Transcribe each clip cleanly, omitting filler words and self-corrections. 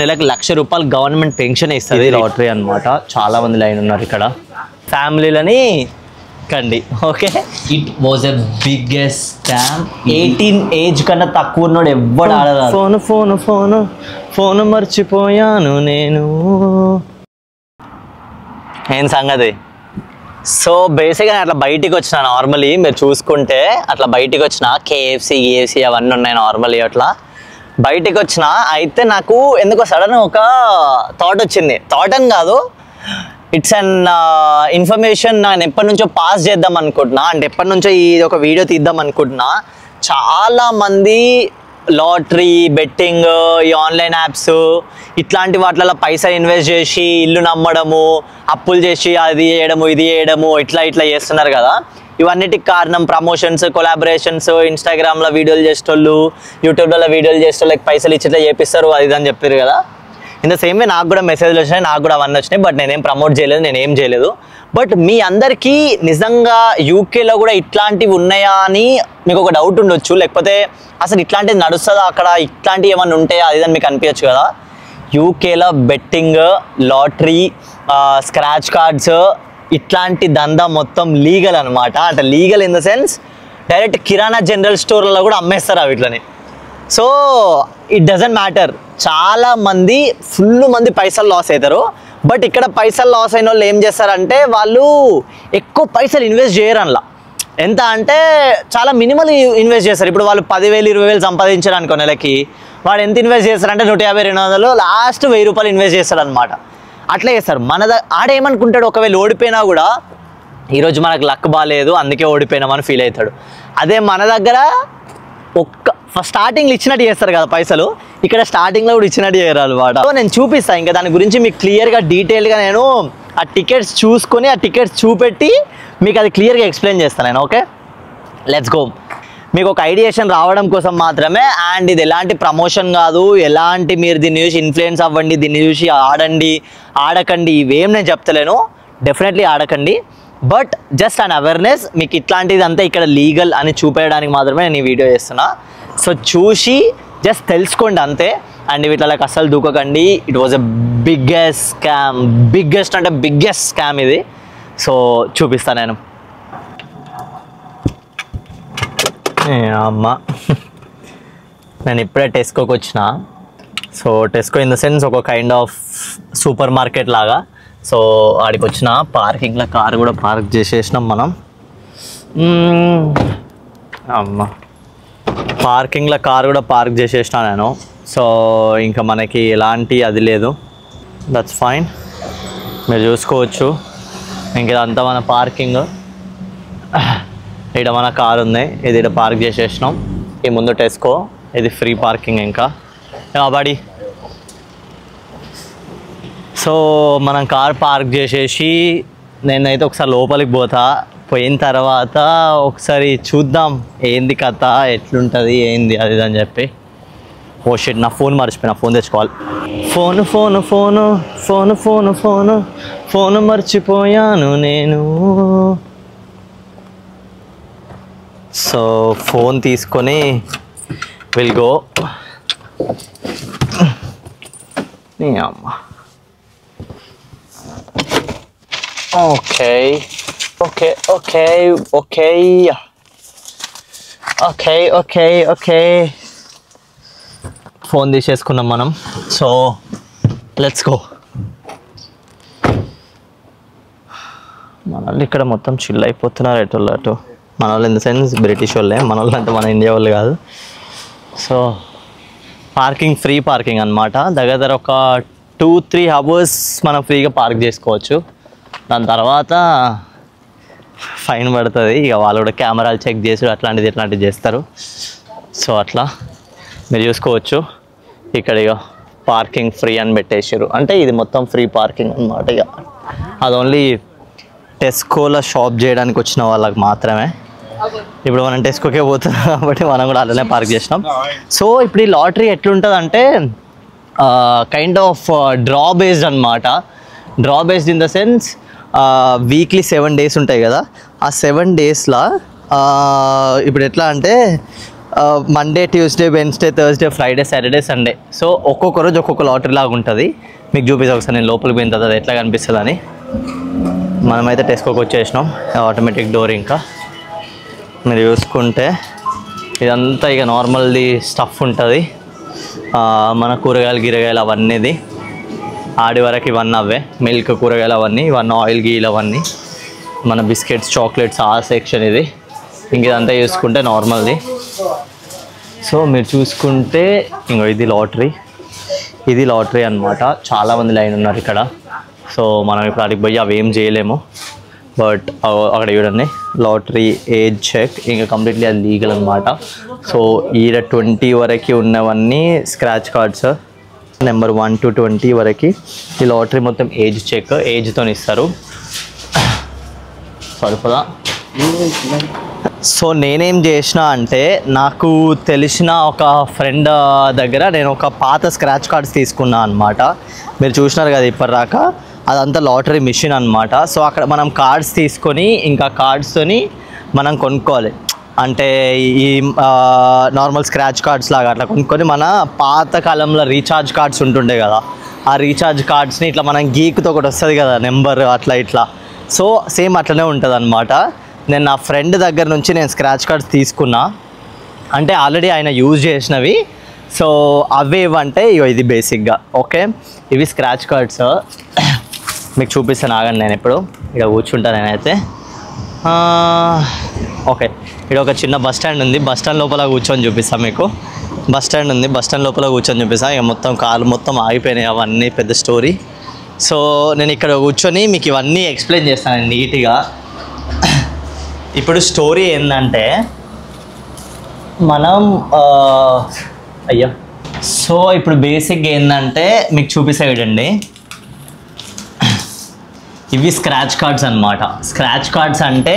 నెలకు ₹1,00,000 government pension ఇస్తుంది lottery అన్నమాట. చాలా మంది లైన్ ఉన్నారు ఇక్కడ ఫ్యామిలీలని కండి. Okay, it was a biggest scam. 18 age కన్నా తక్కువ ఉన్నాడు ఎవ్వడు ఆడదా. ఫోన్ ఫోన్ ఫోన్ ఫోన్ మర్చిపోయాను నేను. ఏం సంగతి? సో బేసిక్గా అట్లా బయటికి వచ్చిన నార్మలీ మీరు చూసుకుంటే అట్లా బయటికి వచ్చిన కేఎఫ్సి అవన్నీ ఉన్నాయి నార్మలీ. అట్లా బయటికి వచ్చిన అయితే నాకు ఎందుకో సడన్ ఒక థాట్ వచ్చింది. థాట్ అని కాదు, ఇట్స్ అన్ ఇన్ఫర్మేషన్. నేను ఎప్పటి నుంచో పాస్ చేద్దాం అనుకుంటున్నా, అంటే ఎప్పటి నుంచో ఈ ఒక వీడియో తీద్దాం అనుకుంటున్నా. చాలామంది లాటరీ, బెట్టింగ్, ఈ ఆన్లైన్ యాప్స్ ఇట్లాంటి వాటిలో పైసలు ఇన్వెస్ట్ చేసి ఇల్లు నమ్మడము, అప్పులు చేసి అది చేయడము ఇది చేయడము ఇట్లా చేస్తున్నారు కదా. ఇవన్నిటికి కారణం ప్రమోషన్స్, కొలాబరేషన్స్, ఇన్స్టాగ్రామ్లో వీడియోలు చేసేటోళ్ళు, యూట్యూబ్లో వీడియోలు చేసేటోళ్ళకి పైసలు ఇచ్చి ఇట్లా చేపిస్తారు అది అని చెప్పారు కదా. ఇన్ ద సేమ్ వే నాకు కూడా మెసేజ్లు వచ్చినాయి, నాకు కూడా అవన్నీ వచ్చినాయి. బట్ నేనేం ప్రమోట్ చేయలేదు, నేనేం చేయలేదు. బట్ మీ అందరికీ నిజంగా యూకేలో కూడా ఇట్లాంటివి ఉన్నాయా అని మీకు ఒక డౌట్ ఉండొచ్చు. లేకపోతే అసలు ఇట్లాంటిది నడుస్తుందా అక్కడ, ఇట్లాంటివి ఏమన్నా ఉంటాయా అది అని మీకు అనిపించచ్చు కదా. యూకేలో బెట్టింగ్, లాటరీ, స్క్రాచ్ కార్డ్స్ ఇట్లాంటి దందా మొత్తం లీగల్ అనమాట. అంటే legal in the sense direct kirana general స్టోర్లలో కూడా అమ్మేస్తారు వీటిని. So it doesn't matter. చాలామంది ఫుల్ మంది పైసలు లాస్ అవుతారు. బట్ ఇక్కడ పైసలు లాస్ అయిన వాళ్ళు ఏం చేస్తారంటే వాళ్ళు ఎక్కువ పైసలు ఇన్వెస్ట్ చేయరు. అందులో ఎంత అంటే చాలా మినిమల్ ఇన్వెస్ట్ చేస్తారు. ఇప్పుడు వాళ్ళు 10,000 20,000 సంపాదించారు అనుకో నెలకి, వాడు ఎంత ఇన్వెస్ట్ చేస్తారంటే 150 200 లాస్ట్ ₹1000 ఇన్వెస్ట్ చేస్తాడు అనమాట. అట్లా చేస్తారు. ఆడేమనుకుంటాడు, ఒకవేళ ఓడిపోయినా కూడా ఈరోజు మనకు లక్ బాగాలేదు అందుకే ఓడిపోయినామని ఫీల్ అవుతాడు. అదే మన దగ్గర స్టార్టింగ్లో ఇచ్చినట్టు చేస్తారు కదా పైసలు, ఇక్కడ స్టార్టింగ్లో కూడా ఇచ్చినట్టు చేయరు అనమాట. సో నేను చూపిస్తాను ఇంకా దాని గురించి మీకు క్లియర్గా డీటెయిల్గా. నేను ఆ టికెట్స్ చూసుకొని ఆ టికెట్స్ చూపెట్టి మీకు అది క్లియర్గా ఎక్స్ప్లెయిన్ చేస్తాను నేను. Okay, let's go. మీకు ఒక ఐడియేషన్ రావడం కోసం మాత్రమే. అండ్ ఇది ఎలాంటి ప్రమోషన్ కాదు, ఎలాంటి మీరు దీన్ని చూసి ఇన్ఫ్లుయెన్స్ అవ్వండి, దీన్ని చూసి ఆడకండి ఇవేం నేను చెప్తలేను. డెఫినెట్లీ ఆడకండి. బట్ జస్ట్ అన్ అవేర్నెస్, మీకు ఇట్లాంటిది అంతా ఇక్కడ లీగల్ అని చూపేయడానికి మాత్రమే నేను ఈ వీడియో చేస్తున్నా. సో చూసి జస్ట్ తెలుసుకోండి అంతే. అండ్ వీటికి అస్సలు దూకకండి. It was a biggest scam. Biggest అంటే బిగ్గెస్ట్ స్కామ్ ఇది. సో చూపిస్తాను నేను. అమ్మ, నేను ఇప్పుడే టెస్కోకి వచ్చిన. So Tesco in the sense ఒక కైండ్ ఆఫ్ సూపర్ మార్కెట్ లాగా. సో ఆడికి వచ్చిన పార్కింగ్లో కారు కూడా పార్క్ చేసేసినాం మనం. అమ్మ, పార్కింగ్లో కారు కూడా పార్క్ చేసేసిన నేను. సో ఇంకా మనకి ఎలాంటి అది లేదు, దట్స్ ఫైన్. మీరు చూసుకోవచ్చు. ఇంక ఇదంతా మన పార్కింగ్. ఇక్కడ మన కారు ఉంది, ఇది ఇక్కడ పార్క్ చేసేసినాం. ఈ ముందు టెస్కో, ఇది ఫ్రీ పార్కింగ్ ఇంకా కాబట్టి. సో మనం కార్ పార్క్ చేసేసి నేనైతే ఒకసారి లోపలికి పోయిన తర్వాత ఒకసారి చూద్దాం ఏంది కథ, ఎట్లుంటుంది ఏంది అది అని చెప్పి. ఓ షిట్, నా ఫోన్ మర్చిపోయినా, ఫోన్ తెచ్చుకోవాలి. Phone phone phone phone phone phone phone మర్చిపోయాను నేను. సో ఫోన్ తీసుకొని విల్ గో. అమ్మ, okay okay okay okay okay okay okay phone తీసేసుకున్నాం మనం. So let's go. మన వాళ్ళు ఇక్కడ మొత్తం చిల్ అయిపోతున్నారు ఎటు. మన వాళ్ళు ఇన్ ద సెన్స్ బ్రిటిష్ వాళ్ళే, మన వాళ్ళు అంటే మన ఇండియా వాళ్ళు కాదు. సో పార్కింగ్ ఫ్రీ పార్కింగ్ అనమాట. దగ్గర ఒక 2-3 hours మనం ఫ్రీగా పార్క్ చేసుకోవచ్చు. దాని తర్వాత ఫైన్ పడుతుంది. ఇక వాళ్ళు కూడా కెమెరాలు చెక్ చేసి అట్లాంటివి చేస్తారు. సో అట్లా మీరు చూసుకోవచ్చు. ఇక్కడ ఇక పార్కింగ్ ఫ్రీ అని పెట్టేసారు, అంటే ఇది మొత్తం ఫ్రీ పార్కింగ్ అనమాట. ఇక అది ఓన్లీ టెస్కోలో షాప్ చేయడానికి వచ్చిన వాళ్ళకి మాత్రమే. ఇప్పుడు మనం టెస్కోకే పోతున్నాం కాబట్టి మనం కూడా అలానే పార్క్ చేసినాం. సో ఇప్పుడు ఈ లాటరీ ఎట్లుంటుంది అంటే కైండ్ ఆఫ్ డ్రా బేస్డ్ అనమాట. Draw based in the sense weekly 7 days ఉంటాయి కదా. ఆ 7 daysలో ఇప్పుడు ఎట్లా అంటే Monday, Tuesday, Wednesday, Thursday, Friday, Saturday, Sunday. So ఒక్కొక్క రోజు ఒక్కొక్క లాటరీ లాగా ఉంటుంది. మీకు చూపిస్తాను ఒకసారి నేను లోపలికి పోయిన తర్వాత ఎట్లా కనిపిస్తుంది అని. మనమైతే టెస్కోకి వచ్చేసినాం. Automatic door. ఇంకా మీరు చూసుకుంటే ఇదంతా ఇక నార్మల్ది స్టఫ్ ఉంటుంది. మన కూరగాయలు అవన్నీది. ఆడి వరకు ఇవన్నీ అవే మిల్క్, కూరగాయలు అవన్నీ, ఇవన్నీ ఆయిల్ గీలు అవన్నీ, మన బిస్కెట్స్, చాక్లెట్స్ ఆ సెక్షన్ ఇది. ఇంక ఇదంతా చూసుకుంటే నార్మల్ది. సో మీరు చూసుకుంటే ఇంకో ఇది లాటరీ అనమాట. చాలామంది లైన్ ఉన్నారు ఇక్కడ. సో మనం ఇప్పుడు అడిగి పోయి అవి ఏం చేయలేము. బట్ అక్కడ చూడండి లాటరీ ఏజ్ చెక్, ఇంకా కంప్లీట్లీ అది లీగల్ అనమాట. సో ఈడ 20 వరకు ఉన్నవన్నీ స్క్రాచ్ కార్డ్స్. నెంబర్ 1 to 20 వరకు ఈ లాటరీ మొత్తం ఏజ్ చెక్, ఏజ్తో ఇస్తారు. సరిపోదా? సో నేనేం చేసిన అంటే, నాకు తెలిసిన ఒక ఫ్రెండ్ దగ్గర నేను ఒక పాత స్క్రాచ్ కార్డ్స్ తీసుకున్నా అనమాట. మీరు చూసినారు కదా ఇప్పటిదాకా, అదంతా లాటరీ మిషన్ అనమాట. సో అక్కడ మనం కార్డ్స్ తీసుకొని ఇంకా కార్డ్స్తోని మనం కొనుక్కోవాలి. అంటే ఈ నార్మల్ స్క్రాచ్ కార్డ్స్ లాగా అట్లా కొనుక్కొని మన పాత కాలంలో రీఛార్జ్ కార్డ్స్ ఉంటుండే కదా, ఆ రీఛార్జ్ కార్డ్స్ని ఇట్లా మనం గీక్తో ఒకటి వస్తుంది కదా నెంబర్, అట్లా ఇట్లా. సో సేమ్ అట్లనే ఉంటుంది అనమాట. నేను నా ఫ్రెండ్ దగ్గర నుంచి నేను స్క్రాచ్ కార్డ్స్ తీసుకున్నా. అంటే ఆల్రెడీ ఆయన యూజ్ చేసినవి. సో అవి ఏవంటే ఇది బేసిక్గా ఓకే, ఇవి స్క్రాచ్ కార్డ్స్. మీకు చూపిస్తాను ఆగండి. నేను ఇప్పుడు ఇక్కడ కూర్చుంటాను నేనైతే. ఓకే, ఇక్కడ ఒక చిన్న బస్ స్టాండ్ ఉంది. బస్ స్టాండ్ లోపల కూర్చొని చూపిస్తాను మీకు. బస్ స్టాండ్ ఉంది, బస్ స్టాండ్ లోపల కూర్చొని చూపిస్తాను. ఇక మొత్తం కార్లు మొత్తం ఆగిపోయినాయి, అవన్నీ పెద్ద స్టోరీ. సో నేను ఇక్కడ కూర్చొని మీకు ఇవన్నీ ఎక్స్ప్లెయిన్ చేస్తాను నీట్గా. ఇప్పుడు స్టోరీ ఏంటంటే మనం అయ్యా, సో ఇప్పుడు బేసిక్గా ఏంటంటే మీకు చూపిస్తే చూడండి, ఇవి స్క్రాచ్ కార్డ్స్ అనమాట. స్క్రాచ్ కార్డ్స్ అంటే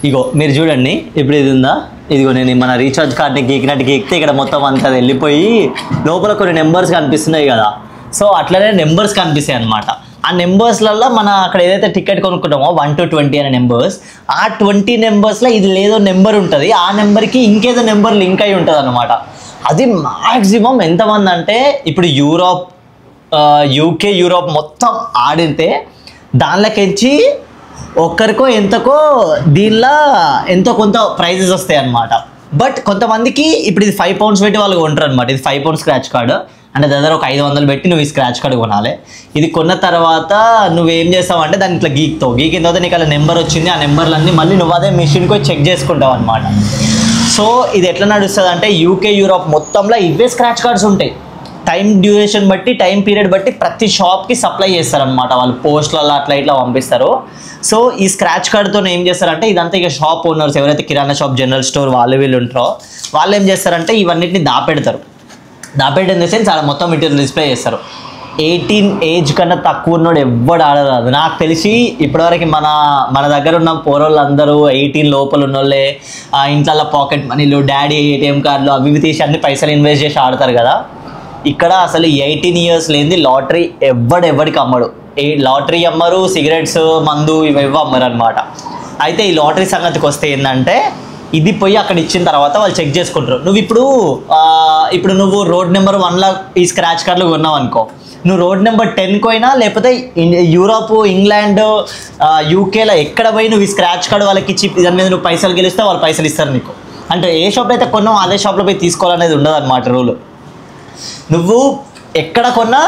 ఇగో మీరు చూడండి, ఇప్పుడు ఇది ఉందా, ఇదిగో నేను మన రీఛార్జ్ కార్డ్ని గీకినట్టు గీకితే ఇక్కడ మొత్తం అంతా వెళ్ళిపోయి లోపల కొన్ని నెంబర్స్ కనిపిస్తున్నాయి కదా. సో అట్లనే నెంబర్స్ కనిపిస్తాయి అనమాట. ఆ నెంబర్స్లలో మన అక్కడ ఏదైతే టికెట్ కొనుక్కుంటామో 1 to 20 అనే నెంబర్స్, ఆ 20 నెంబర్స్లో ఇది లేదో నెంబర్ ఉంటుంది, ఆ నెంబర్కి ఇంకేదో నెంబర్ లింక్ అయి ఉంటుంది అనమాట. అది మ్యాక్సిమం ఎంతమంది అంటే ఇప్పుడు యూరోప్, యూకే, యూరోప్ మొత్తం ఆడితే దానిలోకించి ఒక్కరికో ఎంతకో దీనిలో ఎంతో కొంత ప్రైజెస్ వస్తాయి అన్నమాట. బట్ కొంతమందికి ఇప్పుడు ఇది 5 pounds పెట్టి వాళ్ళు కొంటారు అనమాట. ఇది 5 pound స్క్రాచ్ కార్డు అంటే దగ్గర ఒక 500 పెట్టి నువ్వు ఈ స్క్రాచ్ కార్డు కొనాలి. ఇది కొన్న తర్వాత నువ్వేం చేస్తావు అంటే దాన్ని ఇట్లా గీక్తావు. గీకిన తర్వాత నీకు అలా నెంబర్ వచ్చింది, ఆ నెంబర్లన్నీ మళ్ళీ నువ్వు అదే మిషన్కి చెక్ చేసుకుంటావు అనమాట. సో ఇది ఎట్లా నడుస్తుంది అంటే యూకే, యూరోప్ మొత్తంలో ఇవే స్క్రాచ్ కార్డ్స్ ఉంటాయి. టైం డ్యూరేషన్ బట్టి, టైం పీరియడ్ బట్టి ప్రతి షాప్కి సప్లై చేస్తారనమాట వాళ్ళు. పోస్ట్లలో అట్లా ఇట్లా పంపిస్తారు. సో ఈ స్క్రాచ్ కార్డ్తో ఏం చేస్తారంటే ఇదంతా ఇక షాప్ ఓనర్స్ ఎవరైతే కిరాణా షాప్, జనరల్ స్టోర్ వీళ్ళు ఉంటారో వాళ్ళు ఏం చేస్తారంటే ఇవన్నిటిని దాపెడతారు. దాపెట్టిన సెన్స్ అలా మొత్తం ఇటు డిస్ప్లే చేస్తారు. 18 ఏజ్ కన్నా తక్కువ ఉన్నోడు ఎవ్వడు ఆడరాదు. నాకు తెలిసి ఇప్పటివరకు మన దగ్గర ఉన్న పోరోళ్ళందరూ 18 లోపల ఉన్నోళ్ళే. ఇంట్లో పాకెట్ మనీలు, డాడీ ఏటీఎం కార్డులు అవి తీసి అన్ని పైసలు ఇన్వెస్ట్ చేసి ఆడతారు కదా. ఇక్కడ అసలు 18 years లేనిది లాటరీ ఎవడికి అమ్మడు. లాటరీ అమ్మరు, సిగరెట్స్, మందు ఇవి అమ్మరు అనమాట. అయితే ఈ లాటరీ సంగతికి వస్తే ఏంటంటే ఇది పోయి అక్కడ ఇచ్చిన తర్వాత వాళ్ళు చెక్ చేసుకుంటారు. ఇప్పుడు నువ్వు రోడ్ నెంబర్ 1లో ఈ స్క్రాచ్ కార్డులు కొన్నావు అనుకో, నువ్వు రోడ్ నెంబర్ 10 పోయినా లేకపోతే యూరోప్, ఇంగ్లాండ్, యూకేలో ఎక్కడ పోయి నువ్వు ఈ స్క్రాచ్ కార్డు వాళ్ళకి ఇచ్చి దాని మీద నువ్వు పైసలు గెలిస్తే వాళ్ళు పైసలు ఇస్తారు నీకు. అంటే ఏ షాప్లో అయితే కొన్నావు అదే షాప్లో పోయి తీసుకోవాలనేది ఉండదు అనమాట రూల్. నువ్వు ఎక్కడ కొన్నా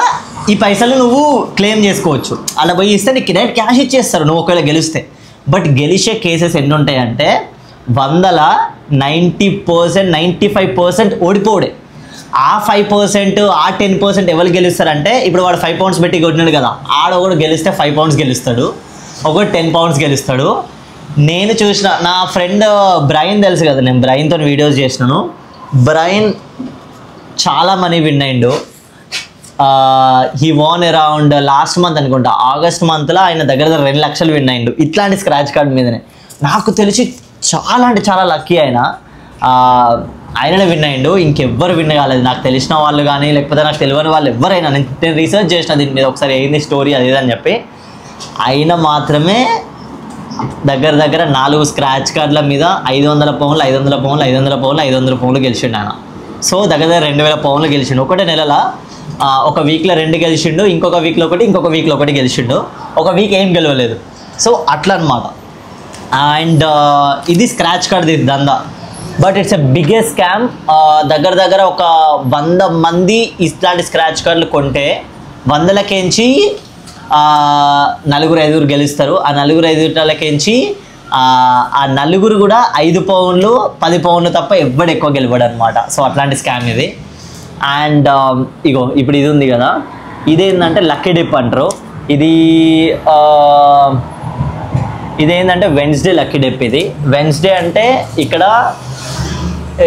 ఈ పైసలు నువ్వు క్లెయిమ్ చేసుకోవచ్చు. అలా పోయి ఇస్తే నీకు డైరెక్ట్ క్యాష్ ఇచ్చేస్తారు నువ్వు ఒకవేళ గెలిస్తే. బట్ గెలిచే కేసెస్ ఎన్ని ఉంటాయంటే 100లో 90%, 95% ఓడిపోడే. ఆ 5%, ఆ 10% ఎవరు గెలుస్తారంటే ఇప్పుడు వాడు 5 pounds పెట్టి కొట్టినాడు కదా, ఒకడు గెలిస్తే 5 pounds గెలుస్తాడు, ఒకడు 10 pounds గెలుస్తాడు. నేను చూసిన నా ఫ్రెండ్ బ్రైన్ తెలుసు కదా, నేను బ్రైన్తో వీడియోస్ చేసినాను. బ్రైన్ చాలా మనీ విన్ అయిండు. He won around last month అనుకుంటా, ఆగస్ట్ మంత్లో ఆయన దగ్గర 2 లక్షలు విన్ అయిండు ఇట్లాంటి స్క్రాచ్ కార్డ్ మీదనే. నాకు తెలిసి చాలా అంటే చాలా లక్కీ ఆయననే విన్ అయిండు. ఇంకెవ్వరు విన్ కాలేదు నాకు తెలిసిన వాళ్ళు కానీ లేకపోతే నాకు తెలియని వాళ్ళు ఎవరైనా. నేను రీసెర్చ్ చేసిన దీని మీద ఒకసారి ఏంది స్టోరీ అది అని చెప్పి. ఆయన మాత్రమే దగ్గర దగ్గర 4 స్క్రాచ్ కార్డుల మీద 500 పౌన్లు 500 పౌన్లు 500 పౌన్లు 500 పౌన్లు గెలిచిండు ఆయన. సో దగ్గర దగ్గర 2000 పౌన్లు గెలిచిండు ఒకటే నెలల. ఒక వీక్లో 2 గెలిచిండు, ఇంకొక వీక్లో ఒకటి, ఇంకొక వీక్లో ఒకటి గెలిచిండు. ఒక వీక్ ఏం గెలవలేదు. సో అట్లా అనమాట. అండ్ ఇది స్క్రాచ్ కార్డ్ దందా. But it's a biggest scam. దగ్గర దగ్గర ఒక 100 మంది ఇట్లాంటి స్క్రాచ్ కార్డులు కొంటే 100లకేంచి 4-5 గెలుస్తారు. ఆ 4-5 ఆ నలుగురు కూడా 5 పౌన్లు 10 పౌన్లు తప్ప ఎవ్వడు ఎక్కువ గెలవడు అనమాట. సో అట్లాంటి స్కామ్ ఇది. అండ్ ఇగో ఇప్పుడు ఇది ఉంది కదా, ఇదేంటంటే లక్కీ డిప్ అంటారు. ఇదేంటంటే వెన్స్డే లక్కీ డిప్. ఇది వెన్స్డే అంటే ఇక్కడ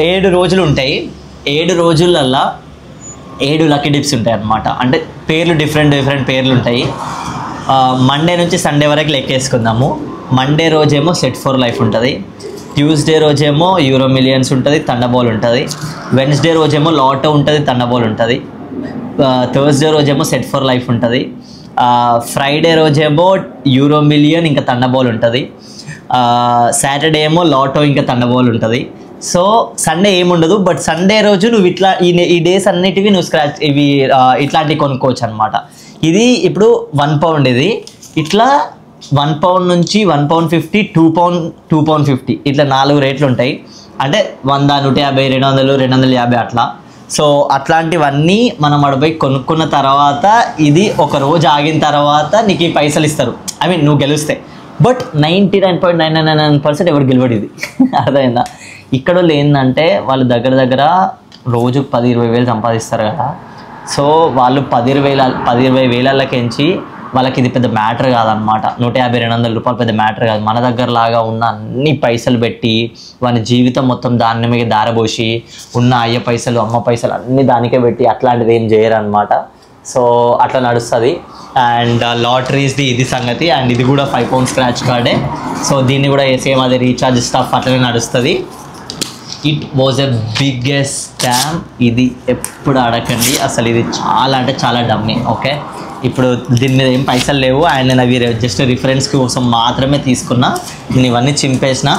7 రోజులు ఉంటాయి. 7 రోజులల్లా 7 లక్కీ డిప్స్ ఉంటాయి అన్నమాట. అంటే పేర్లు డిఫరెంట్ పేర్లు ఉంటాయి. మండే నుంచి సండే వరకు లెక్కేసుకుందాము. మండే రోజేమో సెట్ ఫర్ లైఫ్ ఉంటుంది, ట్యూస్డే రోజేమో యూరో మిలియన్స్ ఉంటుంది, థండర్బోల్ట్ ఉంటుంది, వెన్స్డే రోజేమో లాటో ఉంటుంది, థండర్బోల్ట్ ఉంటుంది, థర్స్డే రోజేమో సెట్ ఫర్ లైఫ్ ఉంటుంది, ఫ్రైడే రోజేమో యూరో మిలియన్ ఇంకా థండర్బోల్ట్ ఉంటుంది, సాటర్డే ఏమో లాటో ఇంకా థండర్బోల్ట్ ఉంటుంది. సో సండే ఏముండదు. బట్ సండే రోజు నువ్వు ఇట్లా ఈ డేస్ అన్నిటివి నువ్వు స్క్రాచ్ ఇవి ఇట్లాంటివి కొనుక్కోవచ్చు అనమాట. ఇది ఇప్పుడు 1 పౌండ్. ఇది ఇట్లా 1 పౌండ్ నుంచి 1 పౌండ్ 50, 2 పౌండ్ 2 పౌండ్ 50 ఇట్లా 4 రేట్లు ఉంటాయి. అంటే 100, 150, 200, 250 అట్లా. సో అట్లాంటివన్నీ మనం అడిపోయి కొనుక్కున్న తర్వాత ఇది ఒక రోజు ఆగిన తర్వాత నీకు ఈ పైసలు ఇస్తారు. ఐ మీన్ నువ్వు గెలుస్తే. బట్ 99.999% ఎవరు గెలవడు ఇది. అర్థమైందా? ఇక్కడ వాళ్ళు ఏంటంటే వాళ్ళు దగ్గర దగ్గర రోజుకు 10-20 వేలు సంపాదిస్తారు కదా. సో వాళ్ళు 10-20 వేలకేంచి వాళ్ళకి ఇది పెద్ద మ్యాటర్ కాదనమాట. 150-200 రూపాయలు పెద్ద మ్యాటర్ కాదు. మన దగ్గర లాగా ఉన్న అన్ని పైసలు పెట్టి వాళ్ళ జీవితం మొత్తం దాని మీద దారబోసి ఉన్న అయ్య పైసలు అమ్మ పైసలు అన్నీ దానికే పెట్టి అట్లాంటిది ఏం చేయరు అనమాట. సో అట్లా నడుస్తుంది. అండ్ లాటరీస్ది ఇది సంగతి. అండ్ ఇది కూడా 5 పౌండ్ స్క్రాచ్ కార్డే. సో దీన్ని కూడా సేమ్ అదే రీఛార్జ్ స్టఫ్ అట్లనే నడుస్తుంది. It was a biggest scam. ఇది ఎప్పుడు అడగండి. అసలు ఇది చాలా అంటే చాలా డమ్మీ. ఓకే, ఇప్పుడు దీని మీద ఏం పైసలు లేవు. అండ్ నేను అవి జస్ట్ రిఫరెన్స్ కోసం మాత్రమే తీసుకున్నా. నేను ఇవన్నీ చింపేసిన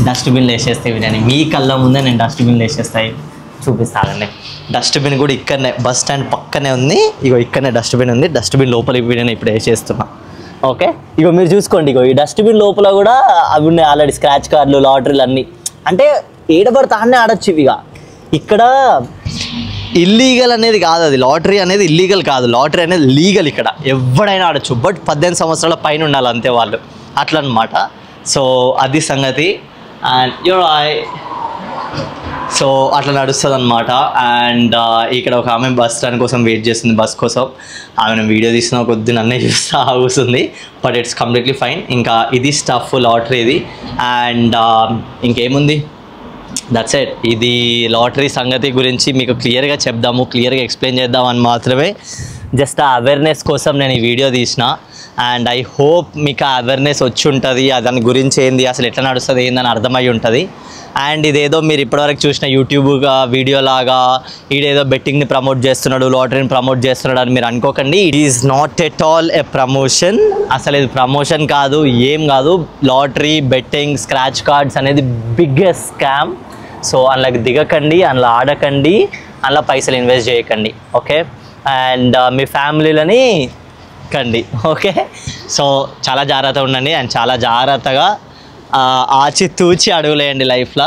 డస్ట్బిన్లో వేసేస్తాయి. నేను మీ కళ్ళ ముందే నేను డస్ట్బిన్లో వేసేస్తాయి చూపిస్తానండి. డస్ట్బిన్ కూడా ఇక్కడనే బస్ స్టాండ్ పక్కనే ఉంది. ఇగో ఇక్కడనే డస్ట్బిన్ ఉంది. డస్ట్బిన్ లోపలికి నేను ఇప్పుడు వేసేస్తున్నా. ఓకే, ఇగో మీరు చూసుకోండి. ఇగో ఈ డస్ట్బిన్ లోపల కూడా అవి ఉన్నాయి ఆల్రెడీ. స్క్రాచ్ కార్డులు, లాటరీలు అన్నీ. అంటే ఏడబడితే అన్నీ ఆడొచ్చు ఇవి. ఇక్కడ ఇల్లీగల్ అనేది కాదు. అది లాటరీ అనేది ఇల్లీగల్ కాదు. లాటరీ అనేది లీగల్. ఇక్కడ ఎవడైనా ఆడచ్చు. బట్ 18 సంవత్సరాల పైన ఉండాలి అంతే వాళ్ళు. అట్లా అనమాట. సో అది సంగతి. అండ్ సో అట్లా నడుస్తుంది అనమాట. అండ్ ఇక్కడ ఒక ఆమె బస్ స్టాండ్ కోసం వెయిట్ చేస్తుంది, బస్ కోసం. ఆమె వీడియో తీసిన కొద్ది నన్నే చూస్తూ ఆగుతుంది. But it's completely fine. ఇంకా ఇది స్టఫ్ లాటరీది. అండ్ ఇంకేముంది, దట్స్ ఇట్. ఇది లాటరీ సంగతి గురించి మీకు క్లియర్గా చెప్దాము, క్లియర్గా ఎక్స్ప్లెయిన్ చేద్దామని మాత్రమే జస్ట్ ఆ అవేర్నెస్ కోసం నేను ఈ వీడియో తీసిన. అండ్ ఐ హోప్ మీకు ఆ అవేర్నెస్ వచ్చి ఉంటుంది. దాని గురించి ఏంది, అసలు ఎట్లా నడుస్తుంది ఏందని అర్థమై ఉంటుంది. అండ్ ఇదేదో మీరు ఇప్పటివరకు చూసిన యూట్యూబ్గా వీడియో లాగా ఈడేదో బెట్టింగ్ని ప్రమోట్ చేస్తున్నాడు, లాటరీని ప్రమోట్ చేస్తున్నాడు అని మీరు అనుకోకండి. It is not at all a promotion. అసలు ఇది ప్రమోషన్ కాదు, ఏం కాదు. లాటరీ, బెట్టింగ్, స్క్రాచ్ కార్డ్స్ అనేది బిగ్గెస్ట్ స్కామ్. సో అందులో దిగకండి, అందులో ఆడకండి, అందులో పైసలు ఇన్వెస్ట్ చేయకండి. ఓకే, అండ్ మీ ఫ్యామిలీలని కండి. ఓకే, సో చాలా జాగ్రత్తగా ఉండండి. అండ్ చాలా జాగ్రత్తగా ఆచితూచి అడుగులేయండి లైఫ్లో.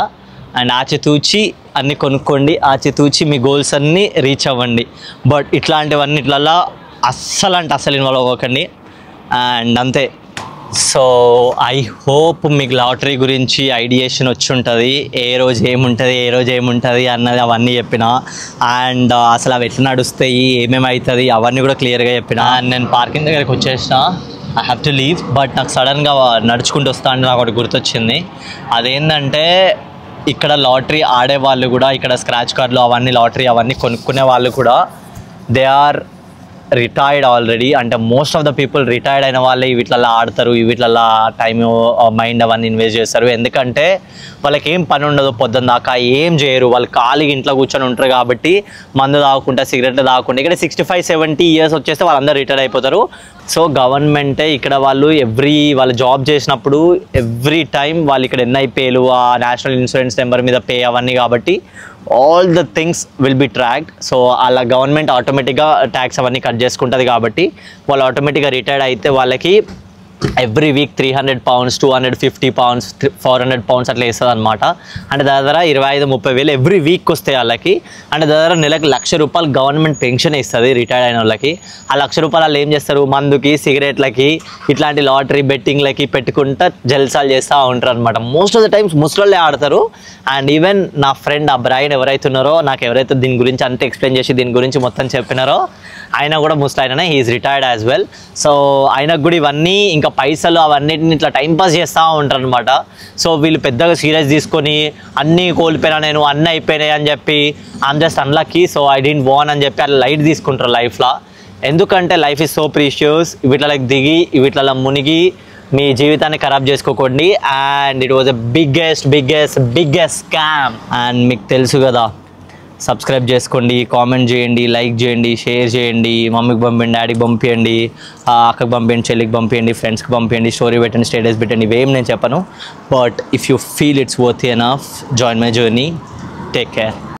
అండ్ ఆచితూచి అన్నీ కొనుక్కోండి, ఆచితూచి మీ గోల్స్ అన్నీ రీచ్ అవ్వండి. బట్ ఇట్లాంటివన్నిట్లలో అస్సలు ఇన్వాల్వ్ అవ్వకండి. అండ్ అంతే. సో ఐ హోప్ మీకు లాటరీ గురించి ఐడియేషన్ వచ్చి ఉంటుంది. ఏ రోజు ఏముంటుంది అన్నది అవన్నీ చెప్పిన. అండ్ అసలు అవి ఎట్లా నడుస్తాయి, ఏమేమి అవుతుంది అవన్నీ కూడా క్లియర్గా చెప్పిన. అండ్ నేను పార్కింగ్ దగ్గరికి వచ్చేసిన. I have to leave. But నాకు సడన్గా నడుచుకుంటూ వస్తా అంటే నాకు ఒకటి గుర్తొచ్చింది. అదేంటంటే ఇక్కడ లాటరీ ఆడేవాళ్ళు కూడా, ఇక్కడ స్క్రాచ్ కార్డులు అవన్నీ లాటరీ అవన్నీ కొనుక్కునే వాళ్ళు కూడా దే ఆర్ రిటైర్డ్ ఆల్రెడీ, అంటే most of the people retired అయిన వాళ్ళే వీటిలలో ఆడతారు, వీటిలలో టైం మైండ్ అవన్నీ ఇన్వెస్ట్ చేస్తారు. ఎందుకంటే వాళ్ళకి ఏం పని ఉండదు, పొద్దున్న దాకా ఏం చేయరు, వాళ్ళు ఖాళీగా ఇంట్లో కూర్చొని ఉంటారు కాబట్టి మందు తాగకుండా సిగరెట్లు తాగకుండా. ఇక్కడ 65-70 ఇయర్స్ వచ్చేస్తే వాళ్ళందరూ రిటైర్డ్ అయిపోతారు. సో గవర్నమెంటే ఇక్కడ వాళ్ళు జాబ్ చేసినప్పుడు ఎవ్రీ టైం వాళ్ళు ఇక్కడ ఎన్ఐపీలు, ఆ నేషనల్ ఇన్సూరెన్స్ నెంబర్ మీద పే అవన్నీ, కాబట్టి all the things will be tracked. So అలా గవర్నమెంట్ ఆటోమేటిక్గా ట్యాక్స్ అవన్నీ కట్ చేసుకుంటుంది కాబట్టి వాళ్ళు ఆటోమేటిక్గా రిటైర్డ్ అయితే వాళ్ళకి every week 300 pounds, 250 pounds, 400 pounds అట్లా వేస్తుంది అనమాట. అంటే దాదాపు 25-30 వేలు ఎవ్రీ వీక్ వస్తాయి వాళ్ళకి. అంటే దాదాపు నెలకు ₹1,00,000 గవర్నమెంట్ పెన్షన్ ఇస్తుంది రిటైర్డ్ అయిన వాళ్ళకి. ఆ ₹1,00,000 వాళ్ళు ఏం చేస్తారు, మందుకి, సిగరెట్లకి, ఇట్లాంటి లాటరీ బెట్టింగ్లకి పెట్టుకుంటా జల్సాలు చేస్తూ ఉంటారు అనమాట. మోస్ట్ ఆఫ్ ద టైమ్స్ ముసలోళ్ళే ఆడతారు. అండ్ ఈవెన్ నా ఫ్రెండ్ ఆ బ్రైన్ ఎవరైతే ఉన్నారో, నాకు ఎవరైతే దీని గురించి అంతా ఎక్స్ప్లెయిన్ చేసి దీని గురించి మొత్తం చెప్పినారో, ఆయన కూడా ముసలాయననే, he is retired as well. So ఆయనకు కూడా ఇవన్నీ ఇంకా పైసలు అవన్నిటిని ఇట్లా టైంపాస్ చేస్తూ ఉంటారు అనమాట. సో వీళ్ళు పెద్దగా సీరియస్ తీసుకొని అన్నీ కోల్పోయినా, నేను అన్నీ అయిపోయినాయి అని చెప్పి I'm just unlucky, so I don't want అని చెప్పి అట్లా లైట్ తీసుకుంటారు లైఫ్లో. ఎందుకంటే లైఫ్ ఈజ్ సో ప్రీషియస్. వీటిలోకి దిగి వీటిలో మునిగి మీ జీవితాన్ని ఖరాబ్ చేసుకోకండి. And it was the biggest scam. And మీకు తెలుసు కదా, సబ్స్క్రైబ్ చేసుకోండి, కామెంట్ చేయండి, లైక్ చేయండి, షేర్ చేయండి, మమ్మీకి పంపించండి, డాడీకి పంపించండి, అక్కకి పంపించండి, చెల్లికి పంపించండి, ఫ్రెండ్స్కి పంపించండి, స్టోరీ పెట్టండి, స్టేటస్ పెట్టండి, ఇవేం నేను చెప్పను. But if you feel it's worth enough, join my journey. Take care.